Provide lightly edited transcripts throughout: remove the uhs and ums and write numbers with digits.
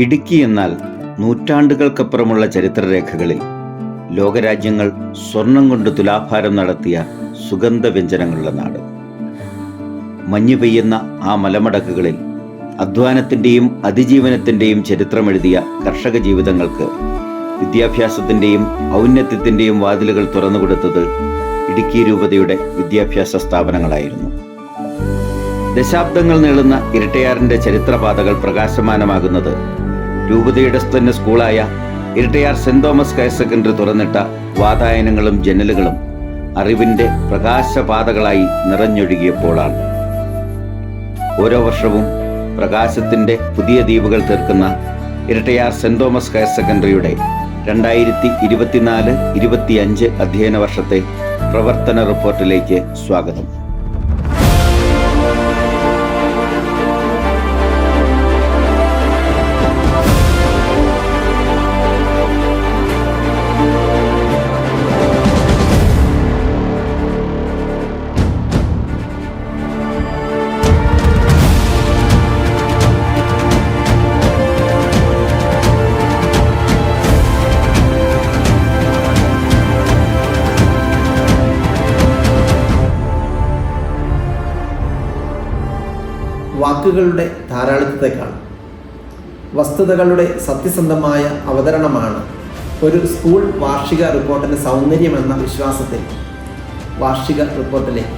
ഇടുക്കി എന്നാൽ നൂറ്റാണ്ടുകൾക്കപ്പുറമുള്ള ചരിത്രരേഖകളിൽ ലോകരാജ്യങ്ങൾ സ്വർണം കൊണ്ട് തുലാഭാരം നടത്തിയ സുഗന്ധവ്യഞ്ജനങ്ങളുടെ നാട്. മഞ്ഞു പെയ്യുന്ന ആ മലമടക്കുകളിൽ അധ്വാനത്തിൻ്റെയും അതിജീവനത്തിൻ്റെയും ചരിത്രമെഴുതിയ കർഷക ജീവിതങ്ങൾക്ക് വിദ്യാഭ്യാസത്തിൻ്റെയും ഔന്നത്യത്തിൻ്റെയും വാതിലുകൾ തുറന്നുകൊടുത്തത് ഇടുക്കി രൂപതയുടെ വിദ്യാഭ്യാസ സ്ഥാപനങ്ങളായിരുന്നു. ദശാബ്ദങ്ങൾ നീളുന്ന ഇരട്ടയാറിൻ്റെ ചരിത്രപാതകൾ പ്രകാശമാനമാകുന്നത് രൂപതയുടെ തന്നെ സ്കൂളായ Irattayar Saint Thomas higher secondary തുറന്നിട്ട വാതായനങ്ങളും ജനലുകളും അറിവിൻ്റെ പ്രകാശപാതകളായി നിറഞ്ഞൊഴുകിയപ്പോഴാണ്. ഓരോ വർഷവും പ്രകാശത്തിൻ്റെ പുതിയ ദ്വീപുകൾ തീർക്കുന്ന ഇരട്ടയാർ സെന്റ് തോമസ് ഹയർ സെക്കൻഡറിയുടെ 2024-25 അധ്യയന വർഷത്തെ പ്രവർത്തന റിപ്പോർട്ടിലേക്ക് സ്വാഗതം. വാക്കുകളുടെ ധാരാളിത്തത്തെക്കാൾ വസ്തുതകളുടെ സത്യസന്ധമായ അവതരണമാണ് ഒരു സ്കൂൾ വാർഷിക റിപ്പോർട്ടിൻ്റെ സൗന്ദര്യമെന്ന വിശ്വാസത്തിൽ വാർഷിക റിപ്പോർട്ടിലേക്ക്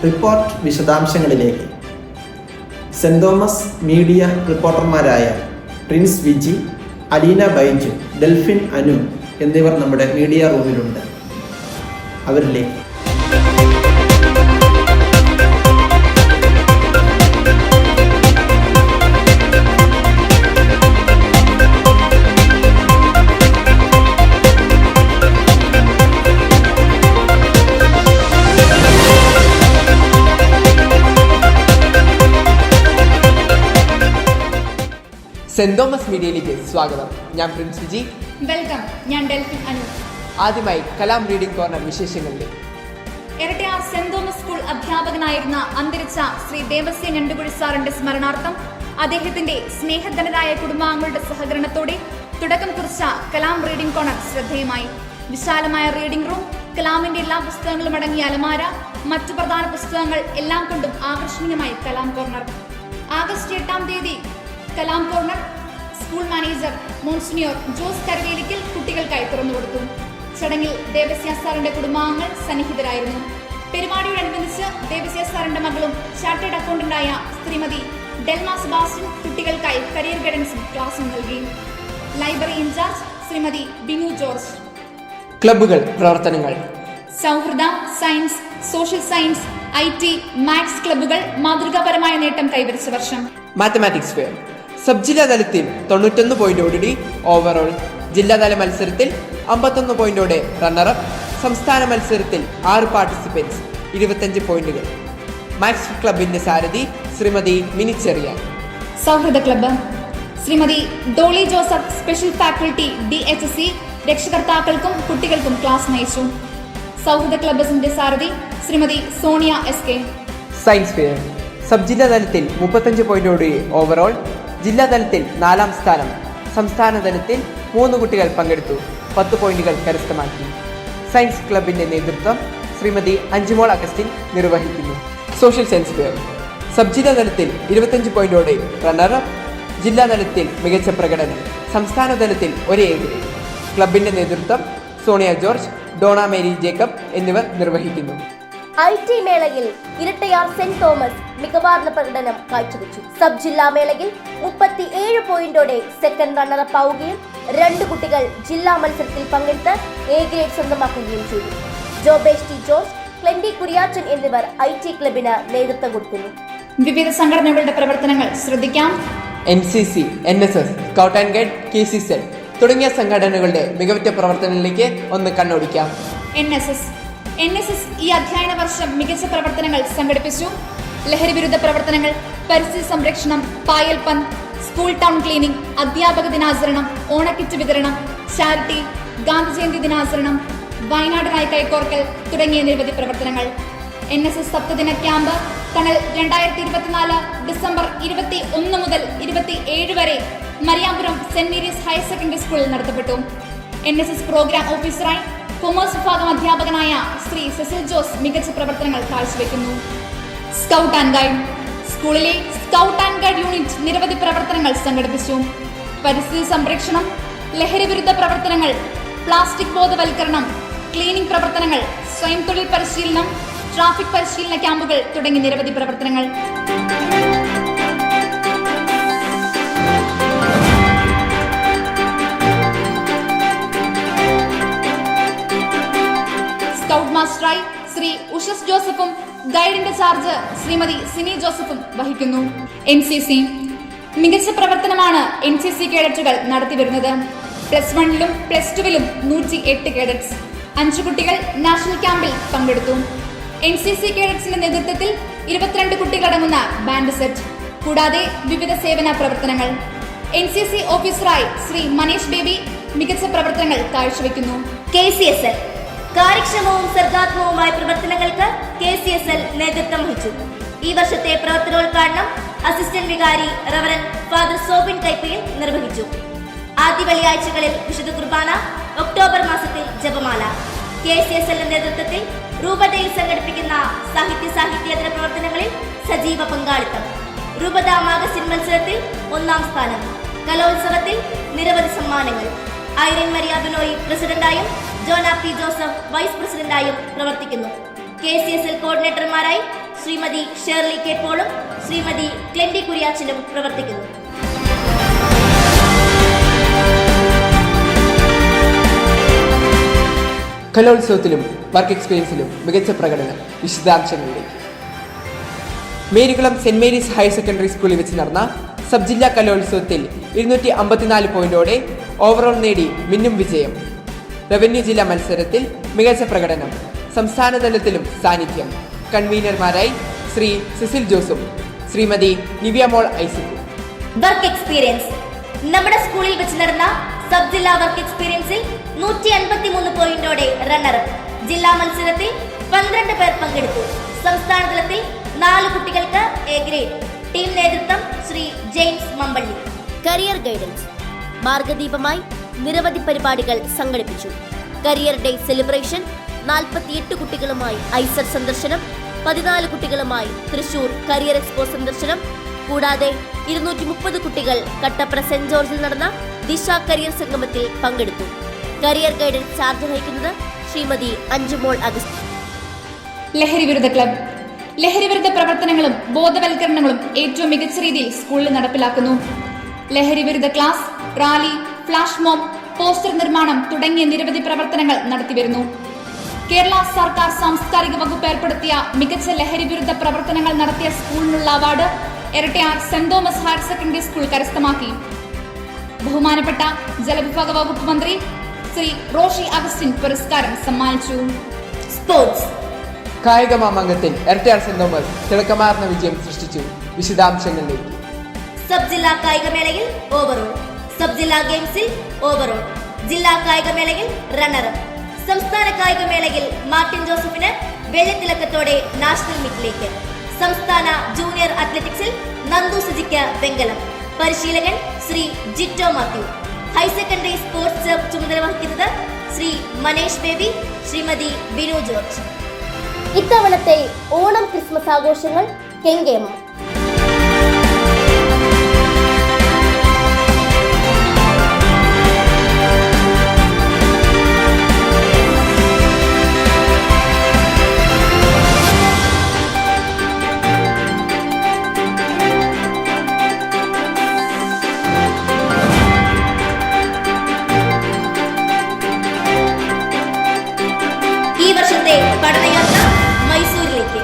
റിപ്പോർട്ട് വിശദാംശങ്ങളിലേക്ക്. സെന്റ് തോമസ് മീഡിയ റിപ്പോർട്ടർമാരായ പ്രിൻസ് വിജി, അലീന ബൈജു, ഡെൽഫിൻ അനു എന്നിവർ നമ്മുടെ മീഡിയ റൂമിലുണ്ട്. അവരിലേക്ക് സെന്റ് തോമസ് മീഡിയയിലേക്ക് സ്വാഗതം. ഞാൻ പ്രിൻസ് വിജി. വെൽക്കം. ഞാൻ ഡെൽഫിൻ അനു. ആദ്യമായി കലാം റീഡിംഗ് കോർണർ വിശേഷങ്ങളിലേക്ക്. ഇരട്ടയാർ സെന്റ് തോമസ് സ്കൂൾ അധ്യാപകനായിരുന്ന അന്തരിച്ച ശ്രീ ദേവസ്യ ഞണ്ടുകുഴി സാറിന്റെ സ്മരണാർത്ഥം അദ്ദേഹത്തിന്റെ സ്നേഹധനരായ കുടുംബാംഗങ്ങളുടെ സഹകരണത്തോടെ തുടക്കം കുറിച്ച കലാം റീഡിംഗ് കോർണർ ശ്രദ്ധേയമായി. വിശാലമായ റീഡിംഗ് റൂം, കലാമിന്റെ എല്ലാ പുസ്തകങ്ങളും അടങ്ങിയ അലമാര, മറ്റു പ്രധാന പുസ്തകങ്ങൾ എല്ലാം കൊണ്ടും ആകർഷണീയമായി കലാം കോർണർ. ആഗസ്റ്റ് 8-ാം തീയതി Kalam corner school manager Monsignor Jose Karavelickal കുട്ടികൾക്കായി തുറന്നുകൊടുത്തു. ചടങ്ങിൽ ദേവസ്യ സാറിന്റെ കുടുംബാംഗങ്ങൾ സന്നിഹിതരായിരുന്നു. പരിപാടിയോടനുബന്ധിച്ച് ദേവസ്യ സാറിന്റെ മകളും ചാർട്ടേഡ് അക്കൗണ്ടന്റായ ശ്രീമതി ഡെൽമ സെബാസ്റ്റ്യൻ കുട്ടികൾക്കായി കരിയർ ഗൈഡൻസും ക്ലാസും നൽകി. Library incharge Shrimati Binu George. ക്ലബ്ബുകൾ പ്രവർത്തനങ്ങൾ. സൗഹൃദ, science, social science, IT, maths ക്ലബ്ബുകൾ മാതൃകാപരമായ നേട്ടം കൈവരിച്ച വർഷം. Mathematics fair. സബ് ജില്ലാ തലത്തിൽ 91 പോയിന്റോടുകൂടി ഓവറോൾ. ജില്ലാതല മത്സരത്തിൽ 51 പോയിന്റോടെ റണ്ണറപ്പ്. സംസ്ഥാന മത്സരത്തിൽ 6 പാർട്ടിസിപ്പൻസ്, 25 പോയിന്റുകൾ. മാത്സ് ക്ലബിന്റെ സാരഥി ശ്രീമതി മിനി ചെറിയാൻ. സൗഹൃദ club Shrimati Dolly Joseph special faculty DHC രക്ഷകർത്താക്കൾക്കും കുട്ടികൾക്കും ക്ലാസ് നയിച്ചു. സൗഹൃദ ക്ലബ്ബിന്റെ സാരഥി Shrimati Sonia SK. Science fair. Sub ജില്ലാ തലത്തിൽ 35 പോയിന്റോടെ ഓവറോൾ. ജില്ലാ തലത്തിൽ 4-ാം സ്ഥാനം. സംസ്ഥാന തലത്തിൽ 3 കുട്ടികൾ പങ്കെടുത്തു, 10 പോയിന്റുകൾ കരസ്ഥമാക്കി. സയൻസ് ക്ലബിന്റെ നേതൃത്വം ശ്രീമതി അഞ്ജുമോൾ അഗസ്റ്റിൻ നിർവഹിക്കുന്നു. Social science fair. സബ് ജില്ലാ തലത്തിൽ 25 പോയിന്റോടെ റണ്ണറപ്പ്. ജില്ലാ തലത്തിൽ മികച്ച പ്രകടനം. സംസ്ഥാന തലത്തിൽ ഒരു A ഗ്രേഡ്. ക്ലബിന്റെ നേതൃത്വം സോണിയ ജോർജ്, ഡോണ മേരി ജേക്കബ് എന്നിവർ നിർവഹിക്കുന്നു. IT മേളയിൽ ഇരട്ടയാർ സെന്റ് തോമസ് മികവാർന്ന പ്രകടനം കാഴ്ചവെച്ചു. സബ് ജില്ലാ മേളയിൽ 37 പോയിന്റോടെ സെക്കൻഡ് റണ്ണറപ്പ് ആവുകയും 2 കുട്ടികൾ ജില്ലാ മത്സരത്തിൽ പങ്കെടുത്ത് A ഗ്രേഡ് സ്വന്തമാക്കുകയും ചെയ്തു. ജോബേഷ് ടി ജോർജ്, ക്ലെൻഡി കുര്യാച്ചൻ എന്നിവർ IT ക്ലബിന് നേതൃത്വം കൊടുക്കുന്നു. വിവിധ സംഘടനകളുടെ പ്രവർത്തനങ്ങൾ ശ്രദ്ധിക്കാം. NCC, NSS, scout and guide, KCZ തുടങ്ങിയ സംഘടനകളുടെ മികവുറ്റ പ്രവർത്തനങ്ങളിലേക്ക് ഒന്ന് കണ്ണോടിക്കാം. NSS ഈ അധ്യയന വർഷം മികച്ച പ്രവർത്തനങ്ങൾ സംഘടിപ്പിച്ചു. ലഹരി വിരുദ്ധ പ്രവർത്തനങ്ങൾ, പരിസ്ഥിതി സംരക്ഷണം, പായൽ പന്ത്, സ്കൂൾ ടൗൺ ക്ലീനിംഗ്, അധ്യാപക ദിനാചരണം, ഓണക്കിറ്റ് വിതരണം, ചാരിറ്റി, ഗാന്ധി ജയന്തി ദിനാചരണം, വയനാടിനായി കൈകോർക്കൽ തുടങ്ങിയ നിരവധി പ്രവർത്തനങ്ങൾ. NSS സപ്തദിന ക്യാമ്പ് തണൽ 2024 ഡിസംബർ 21 മുതൽ 27 വരെ Mariyapuram saint Mary's higher secondary സ്കൂളിൽ നടത്തപ്പെട്ടു. NSS പ്രോഗ്രാം ഓഫീസറായി കൊമേഴ്സ് വിഭാഗം അധ്യാപകനായ ശ്രീ സെസിൽ ജോസ് മികച്ച പ്രവർത്തനങ്ങൾ കാഴ്ചവെക്കുന്നു. Scout and guide. സ്കൂളിലെ സ്കൗട്ട് ആൻഡ് ഗൈഡ് യൂണിറ്റ് നിരവധി പ്രവർത്തനങ്ങൾ സംഘടിപ്പിച്ചു. പരിസ്ഥിതി സംരക്ഷണം, ലഹരി വിരുദ്ധ പ്രവർത്തനങ്ങൾ, പ്ലാസ്റ്റിക് ബോധവൽക്കരണം, ക്ലീനിംഗ് പ്രവർത്തനങ്ങൾ, സ്വയം തൊഴിൽ പരിശീലനം, ട്രാഫിക് പരിശീലന ക്യാമ്പുകൾ തുടങ്ങി നിരവധി പ്രവർത്തനങ്ങൾ. സ്കൗട്ട് മാസ്റ്ററായി ശ്രീ ഉഷസ് ജോസഫും ഗൈഡിന്റെ ചാർജ് ശ്രീമതി സിനി ജോസഫും വഹിക്കുന്നു. NCC മികച്ച പ്രവർത്തനമാണ് NCC കേഡറ്റുകൾ നടത്തിവരുന്നത്. +1-ലും +2-ലും 108 കേഡറ്റ്സ്. 5 കുട്ടികൾ നാഷണൽ ക്യാമ്പിൽ പങ്കെടുത്തു. NCC കേഡറ്റ്സിന്റെ നേതൃത്വത്തിൽ 22 കുട്ടികളടങ്ങുന്ന ബാൻഡ് സെറ്റ്, കൂടാതെ വിവിധ സേവന പ്രവർത്തനങ്ങൾ. NCC ഓഫീസറായി ശ്രീ മനീഷ് ബേബി മികച്ച പ്രവർത്തനങ്ങൾ കാഴ്ചവെക്കുന്നു. KCSL കാര്യക്ഷമവും സർഗാത്മകവുമായ പ്രവർത്തനങ്ങൾക്ക് KCSL നേതൃത്വം വഹിച്ചു. ഈ വർഷത്തെ പ്രവർത്തനോദ്ഘാടനം അസിസ്റ്റന്റ് വികാരി റവറൻ ഫാദർ സോബിൻ കൈപ്പയിൽ നിർവഹിച്ചു. ആദ്യ വെള്ളിയാഴ്ചകളിൽ വിശുദ്ധ കുർബാന, ഒക്ടോബർ മാസത്തിൽ ജപമാല. KCSL നേതൃത്വത്തിൽ രൂപതയിൽ സംഘടിപ്പിക്കുന്ന സാഹിത്യേതര പ്രവർത്തനങ്ങളിൽ സജീവ പങ്കാളിത്തം. രൂപത മാഗസിൻ മത്സരത്തിൽ 1-ാം സ്ഥാനം. കലോത്സവത്തിൽ നിരവധി സമ്മാനങ്ങൾ. ഐറിൻ മരിയ ബിനോയ് പ്രസിഡന്റായും ജോന P ജോസഫ് വൈസ് പ്രസിഡന്റായും പ്രവർത്തിക്കുന്നു. KCSL കോർഡിനേറ്റർമാരായി ശ്രീമതി ഷേർലി കെ പോളും ശ്രീമതി ക്ലെൻഡി കുര്യാച്ചനും പ്രവർത്തിക്കുന്നു. കലോത്സവത്തിലും വർക്ക് എക്സ്പീരിയൻസിലും മികച്ച പ്രകടനം. വിശദാംശങ്ങളിലേക്ക്. Marykulam Saint Mary's higher secondary സ്കൂളിൽ വെച്ച് നടന്ന സബ് ജില്ലാ കലോത്സവത്തിൽ 254 പോയിന്റോടെ ഓവറോൾ നേടി മിന്നും വിജയം. റവന്യൂ ജില്ലാ മത്സരത്തിൽ മികച്ച പ്രകടനം. സംസ്ഥാന തലത്തിലും സാന്നിധ്യം. കൺവീനർമാരായി ശ്രീ സെസിൽ ജോസും ശ്രീമതി നിവ്യ മോൾ ഐസക്കും. വർക്ക് എക്സ്പീരിയൻസ് നമ്മുടെ സ്കൂളിൽ വെച്ച് നടന്ന സബ് ജില്ലാ വർക്ക് എക്സ്പീരിയൻസിൽ 153 പോയിന്റോടെ റണ്ണറപ്പ്. ജില്ലാ മത്സരത്തിൽ 12 പേർ പങ്കെടുത്തു. സംസ്ഥാന തലത്തിൽ 4 കുട്ടികൾക്ക് എ ഗ്രേഡ്. ടീം നേതൃത്വം Shri James Mampally. Career guidance മാർഗദീപമായി നിരവധി പരിപാടികൾ സംഘടിപ്പിച്ചു. കരിയർ ഡേ സെലിബ്രേഷൻ, 48 കുട്ടികളുമായി ഐസർ സന്ദർശനം, 14 കുട്ടികളുമായി തൃശൂർ കരിയർ എക്സ്പോ സന്ദർശനം, കൂടാതെ 230 കുട്ടികൾ കട്ടപ്പന സെന്റ് ജോർജിൽ നടന്ന ദിശ കരിയർ സംഗമത്തിൽ പങ്കെടുത്തു. കരിയർ ഗൈഡൻസ് ചാർജ് വഹിക്കുന്നത് ശ്രീമതി അഞ്ജുമോൾ അഗസ്റ്റ്. ലഹരി വിരുദ്ധ ക്ലബ് ലഹരി വിരുദ്ധ പ്രവർത്തനങ്ങളും ബോധവൽക്കരണങ്ങളും ഏറ്റവും മികച്ച രീതിയിൽ സ്കൂളിൽ നടപ്പിലാക്കുന്നു. ലഹരി വിരുദ്ധ class, rally, flash mob, poster നിർമ്മാണം തുടങ്ങിയ നിരവധി പ്രവർത്തനങ്ങൾ നടത്തിവരുന്നു. കേരള സർക്കാർ സാംസ്കാരിക വകുപ്പ് ഏർപ്പെടുത്തിയ മികച്ച ലഹരി വിരുദ്ധ പ്രവർത്തനങ്ങൾ നടത്തിയ സ്കൂളിനുള്ള award Irattayar Saint Thomas higher secondary school കരസ്ഥമാക്കി. ബഹുമാനപ്പെട്ട ജലവിഭാഗ വകുപ്പ് മന്ത്രി ശ്രീ റോഷി അഗസ്റ്റിൻ പുരസ്കാരം സമ്മാനിച്ചു. സ്പോർട്സ് കായിക മാമാങ്കത്തിൽ ഇരട്ടയാർ സെന്റ് തോമസ് തിളക്കമാർന്ന വിജയം സൃഷ്ടിച്ചു. വിശദാംശങ്ങളിലേക്ക്. സബ് ജില്ലാ കായികമേളയിൽ ഓവറോൾ, സബ് ജില്ലാ ഗെയിംസിൽ ഓവറോൾ, ജില്ലാ കായികമേളയിൽ റണ്ണറപ്പ്. സംസ്ഥാന കായികമേളയിൽ മാർട്ടിൻ ജോസഫിന് വെള്ളിത്തിളക്കത്തോടെ നാഷണൽ മീറ്റിലേക്ക്. സംസ്ഥാന ജൂനിയർ അത്ലറ്റിക്സിൽ നന്ദു സുജിക്ക് വെങ്കലം. പരിശീലകൻ Shri Jito Mathew. Higher secondary sports ചുമതല വഹിക്കുന്നത് ശ്രീ മനേഷ് ബേബി, ശ്രീമതി ബിനു ജോർജ്. ഇത്തവണത്തെ ഓണം ക്രിസ്മസ് ആഘോഷങ്ങൾ കെങ്കേമം. ഈ വർഷത്തെ പഠനയാത്ര മൈസൂരിലേക്ക്.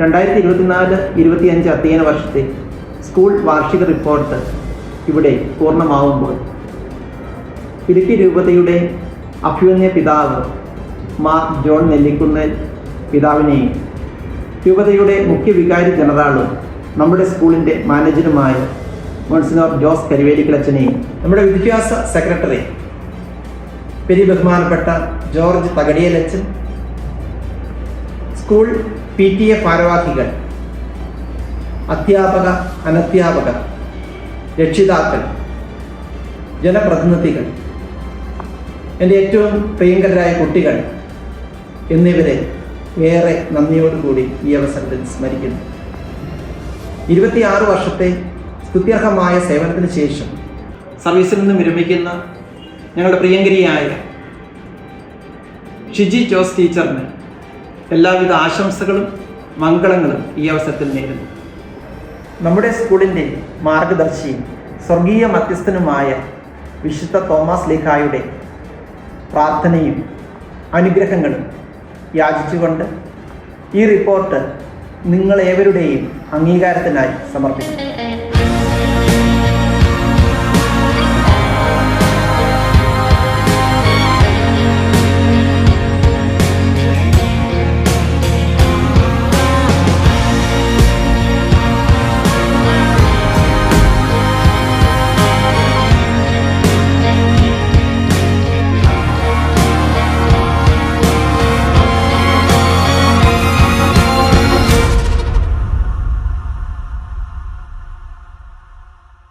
രണ്ടായിരത്തി 24-25 അധ്യയന വർഷത്തെ സ്കൂൾ വാർഷിക റിപ്പോർട്ട് ഇവിടെ പൂർണ്ണമാവുമ്പോൾ ഇടുക്കി രൂപതയുടെ അഭ്യുന്നയ പിതാവ് മാർ ജോൺ നെല്ലിക്കുന്നേൽ പിതാവിനെയും രൂപതയുടെ മുഖ്യ വികാരി ജനറാളും നമ്മുടെ സ്കൂളിൻ്റെ മാനേജറുമായ മോൺസിനോർ ജോസ് കരിവേലിക്കലച്ചനെയും നമ്മുടെ വിദ്യാഭ്യാസ സെക്രട്ടറി പെരി ബഹുമാനപ്പെട്ട ജോർജ് തകടിയലച്ചൻ, സ്കൂൾ PTA ഭാരവാഹികൾ, അധ്യാപക അനധ്യാപകർ, രക്ഷിതാക്കൾ, ജനപ്രതിനിധികൾ, എൻ്റെ ഏറ്റവും പ്രിയങ്കരായ കുട്ടികൾ എന്നിവരെ ഏറെ നന്ദിയോടുകൂടി ഈ അവസരത്തിൽ സ്മരിക്കുന്നു. 26 വർഷത്തെ സ്തുത്യർഹമായ സേവനത്തിന് ശേഷം സർവീസിൽ നിന്ന് വിരമിക്കുന്ന ഞങ്ങളുടെ പ്രിയങ്കരിയായ ഷിജി ജോസ് ടീച്ചറിന് എല്ലാവിധ ആശംസകളും മംഗളങ്ങളും ഈ അവസരത്തിൽ നേരുന്നു. നമ്മുടെ സ്കൂളിൻ്റെ മാർഗദർശിയും സ്വർഗീയ മധ്യസ്ഥനുമായ വിശുദ്ധ തോമസ് ലീഹായുടെ പ്രാർത്ഥനയും അനുഗ്രഹങ്ങളും യാചിച്ചുകൊണ്ട് ഈ റിപ്പോർട്ട് നിങ്ങളേവരുടെയും അംഗീകാരത്തിനായി സമർപ്പിക്കുന്നു.